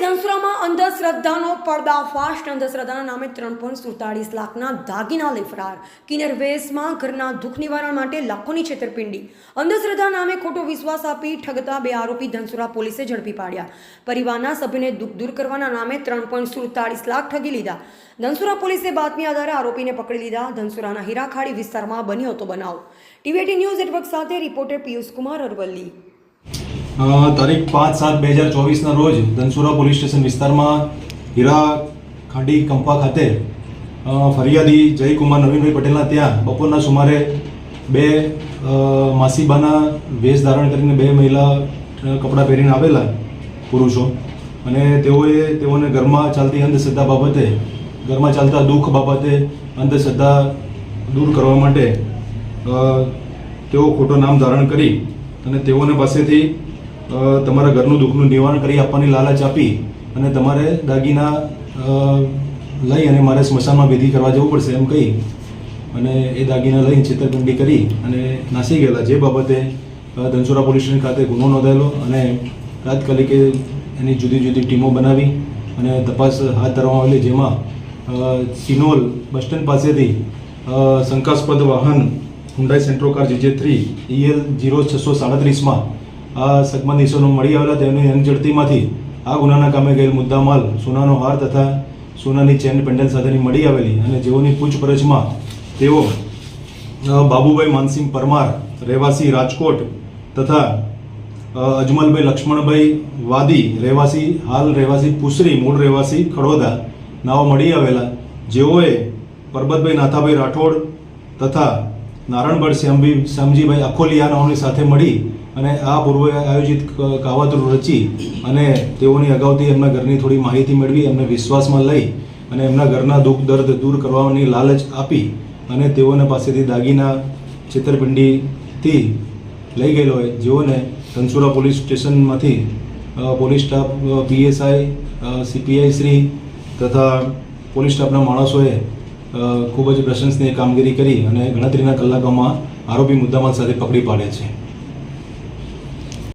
ધનસુરામાં અંધશ્રદ્ધાનો પર્દાફાશ. અંધશ્રદ્ધાના નામે 3.47 લાખના દાગીના લઈ ફરાર. કિન્નર વેશમાં ઘરના દુઃખ નિવારણ માટે લાખોની છેતરપિંડી. અંધશ્રદ્ધા નામે ખોટો વિશ્વાસ આપી ઠગતા 2 આરોપી ધનસુરા પોલીસે ઝડપી પાડ્યા. પરિવારના સભ્યને દુઃખ દૂર કરવાના નામે 3.47 લાખ ઠગી લીધા. ધનસુરા પોલીસે બાતમી આધારે આરોપીને પકડી લીધા. ધનસુરાના હીરાખાડી વિસ્તારમાં બન્યો હતો બનાવ. ટીવી18 ન્યૂઝ નેટવર્ક સાથે રિપોર્ટર પિયુષ કુમાર અરવલ્લી. તારીખ 5/7/2024ના રોજ ધનસુરા પોલીસ સ્ટેશન વિસ્તારમાં હીરાખાડી કંપા ખાતે ફરિયાદી જયકુમાર નવીનભાઈ પટેલના ત્યાં બપોરના સુમારે 2 માસીબાના વેશ ધારણ કરીને 2 મહિલા કપડાં પહેરીને આવેલા પુરુષો, અને તેઓને ઘરમાં ચાલતી અંધશ્રદ્ધા બાબતે, ઘરમાં ચાલતા દુઃખ બાબતે અંધશ્રદ્ધા દૂર કરવા માટે તેઓ ખોટું નામ ધારણ કરી અને તેઓને પાસેથી તમારા ઘરનું દુઃખનું નિવારણ કરી આપવાની લાલચ આપી અને તમારે દાગીના લઈ અને મારે સ્મશાનમાં વિધિ કરવા જવું પડશે એમ કહી અને એ દાગીના લઈને છેતરપિંડી કરી અને નાસી ગયેલા. જે બાબતે ધનસુરા પોલીસ સ્ટેશન ખાતે ગુનો નોંધાયેલો અને તાત્કાલિક એની જુદી જુદી ટીમો બનાવી અને તપાસ હાથ ધરવામાં આવેલી, જેમાં સિનોલ બસ સ્ટેન્ડ પાસેથી શંકાસ્પદ વાહન Hyundai Santro car GJ3 EL 0637માં આ સગમંદીશોનો મળી આવેલા. તેની અંગઝડતીમાંથી આ ગુનાના કામે ગયેલ મુદ્દામાલ સોનાનો હાર તથા સોનાની ચેન પેન્ડલ સાથેની મળી આવેલી, અને જેઓની પૂછપરછમાં તેઓ બાબુભાઈ માનસિંહ પરમાર રહેવાસી રાજકોટ તથા અજમલભાઈ લક્ષ્મણભાઈ વાદી હાલ રહેવાસી પુસરી મૂળ રહેવાસી ખડોદા નાઓ મળી આવેલા, જેઓએ પરબતભાઈ નાથાભાઈ રાઠોડ તથા નારણગઢ શ્યામજીભાઈ અખોલિયા નાઓની સાથે મળી અને આ પૂર્વે આયોજિત કાવતરું રચી અને તેઓની અગાઉથી એમના ઘરની થોડી માહિતી મેળવી, એમને વિશ્વાસમાં લઈ અને એમના ઘરના દુઃખ દર્દ દૂર કરવાની લાલચ આપી અને તેઓને પાસેથી દાગીના છેતરપિંડીથી લઈ ગયેલો હોય, જેઓને ધનસુરા પોલીસ સ્ટેશનમાંથી police staff, PSI, CPI Shri તથા પોલીસ સ્ટાફના માણસોએ ખૂબ જ પ્રશંસનીય કામગીરી કરી અને ગણતરીના કલાકોમાં આરોપી મુદ્દામાલ સાથે પકડી પાડે છે.